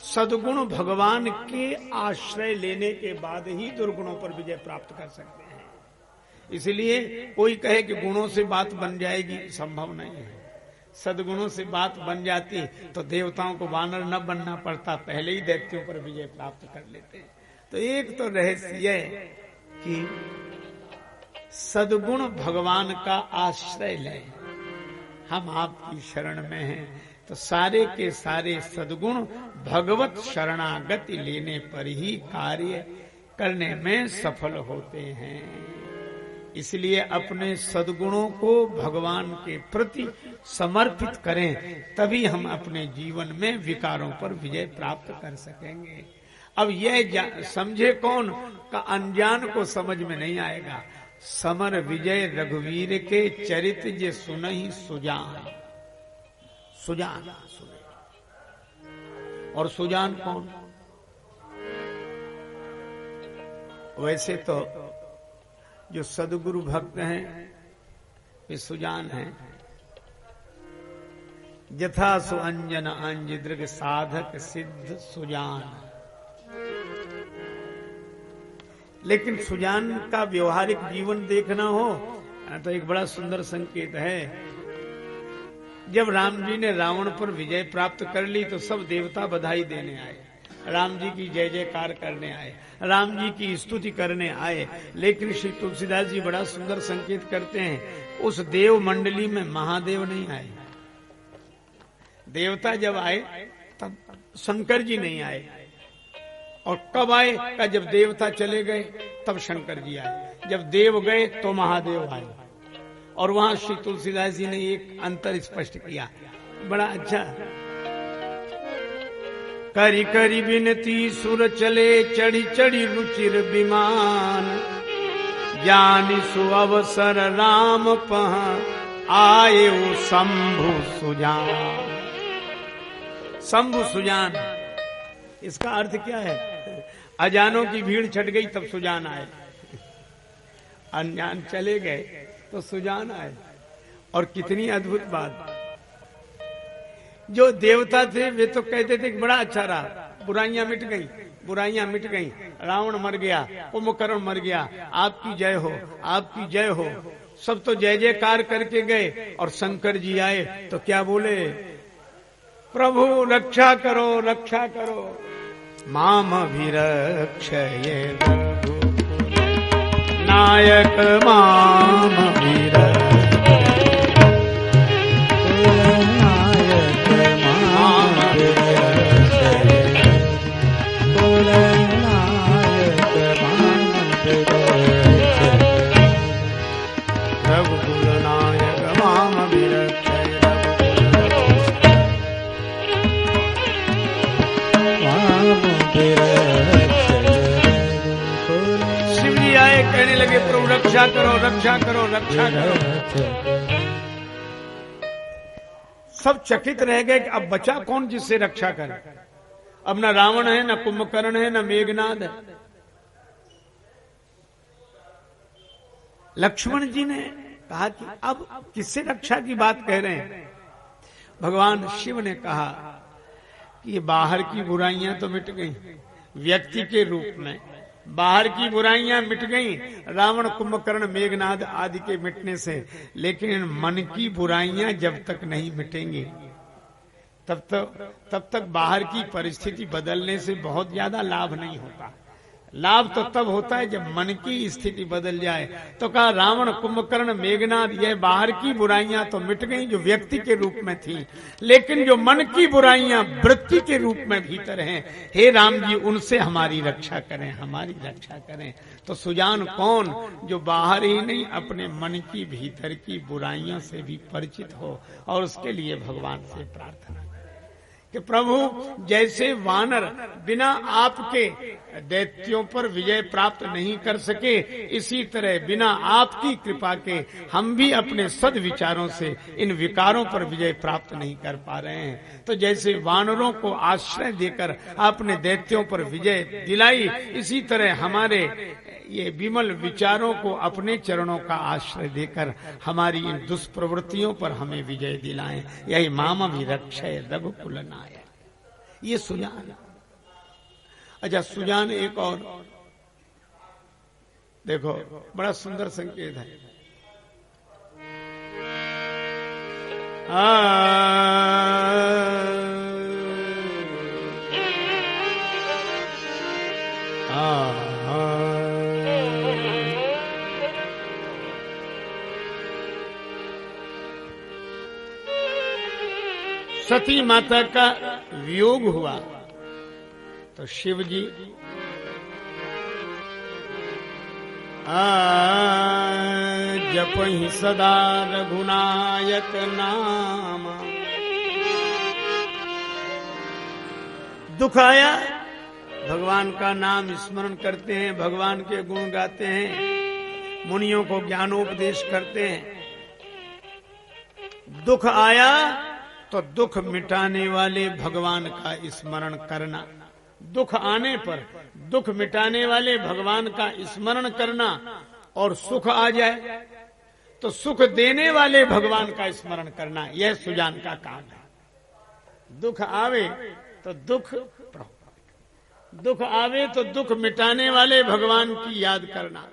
सद्गुण भगवान के आश्रय लेने के बाद ही दुर्गुणों पर विजय प्राप्त कर सकते हैं। इसलिए कोई कहे कि गुणों से बात बन जाएगी, संभव नहीं है। सद्गुणों से बात बन जाती तो देवताओं को वानर न बनना पड़ता, पहले ही दैत्यों पर विजय प्राप्त कर लेते। तो एक तो रहस्य यह कि सद्गुण भगवान का आश्रय लें। हम आपकी शरण में हैं तो सारे के सारे सद्गुण भगवत शरणागति लेने पर ही कार्य करने में सफल होते हैं। इसलिए अपने सद्गुणों को भगवान के प्रति समर्पित करें, तभी हम अपने जीवन में विकारों पर विजय प्राप्त कर सकेंगे। अब यह समझे कौन का अनजान को समझ में नहीं आएगा। समर विजय रघुवीर के चरित जे सुनहि सुजान। सुजान सुने। और सुजान कौन? वैसे तो जो सदगुरु भक्त हैं वे सुजान हैं। यथा सुअंजन अंज दृग साधक सिद्ध सुजान। लेकिन सुजान का व्यवहारिक जीवन देखना हो तो एक बड़ा सुंदर संकेत है। जब राम जी ने रावण पर विजय प्राप्त कर ली तो सब देवता बधाई देने आए, राम जी की जय जयकार करने आए, राम जी की स्तुति करने आए। लेकिन श्री तुलसीदास जी बड़ा सुंदर संकेत करते हैं, उस देव मंडली में महादेव नहीं आए। देवता जब आए तब शंकर जी नहीं आए, और कब आए का जब देवता चले गए तब शंकर जी आए, जब देव गए तो महादेव आए। और वहां श्री तुलसीदास जी ने एक अंतर स्पष्ट किया, बड़ा अच्छा। करी करी बिनती सुर चले चढ़ी चढ़ी रुचिर विमान। जानि सुअवसर राम पह आए वो शंभु सुजान। शंभु सुजान, इसका अर्थ क्या है? अजानों की भीड़ छट गई तब सुजान आए, अनजान चले गए तो सुजान आए। और कितनी अद्भुत बात। जो देवता थे वे तो कहते थे कि बड़ा अच्छा रहा, बुराइयां मिट गई, बुराइयां मिट गई, रावण मर गया, कुंभकर्ण मर गया, आपकी जय हो, आपकी जय हो। सब तो जय जयकार करके गए। और शंकर जी आए तो क्या बोले? प्रभु रक्षा करो, रक्षा करो। माम अभिरक्षये नायक माम कहने लगे प्रभु रक्षा करो, रक्षा करो, रक्षा करो। सब चकित रह गए कि अब बचा कौन जिससे रक्षा करे। अब न रावण है, न कुंभकर्ण है, न मेघनाद है। लक्ष्मण जी ने कहा कि अब किससे रक्षा की बात कह रहे हैं? भगवान शिव ने कहा कि ये बाहर की बुराइयां तो मिट गई, व्यक्ति के रूप में बाहर की बुराइयां मिट गई रावण कुंभकर्ण मेघनाद आदि के मिटने से। लेकिन मन की बुराइयां जब तक नहीं मिटेंगी तब तक बाहर की परिस्थिति बदलने से बहुत ज्यादा लाभ नहीं होता। लाभ तो तब होता है जब मन की स्थिति बदल जाए। तो कहा रावण कुंभकर्ण मेघनाद यह बाहर की बुराइयां तो मिट गई जो व्यक्ति के रूप में थी, लेकिन जो मन की बुराइयां वृत्ति के रूप में भीतर हैं, हे राम जी उनसे हमारी रक्षा करें, हमारी रक्षा करें। तो सुजान कौन? जो बाहर ही नहीं अपने मन की भीतर की बुराइयों से भी परिचित हो और उसके लिए भगवान से प्रार्थना कि प्रभु जैसे वानर बिना आपके दैत्यों पर विजय प्राप्त नहीं कर सके, इसी तरह बिना आपकी कृपा के हम भी अपने सद विचारों से इन विकारों पर विजय प्राप्त नहीं कर पा रहे हैं। तो जैसे वानरों को आश्रय देकर आपने दैत्यों पर विजय दिलाई, इसी तरह हमारे ये विमल विचारों को अपने चरणों का आश्रय देकर हमारी इन दुष्प्रवृत्तियों पर हमें विजय दिलाएं। यही माम अभिरक्षय रघुकुल नायक। ये सुजान अच्छा, सुजान एक और देखो, बड़ा सुंदर संकेत है। सती माता का वियोग हुआ तो शिव जी जपहि सदा रघुनायक नाम। दुख आया, भगवान का नाम स्मरण करते हैं, भगवान के गुण गाते हैं, मुनियों को ज्ञानोपदेश करते हैं। दुख आया तो दुख मिटाने वाले भगवान का स्मरण करना। दुख आने पर दुख मिटाने वाले भगवान का स्मरण करना, और सुख आ जाए तो सुख देने वाले भगवान का स्मरण करना, यह सुजान का काम है। दुख आवे तो दुख आवे तो दुख मिटाने वाले भगवान की याद करना।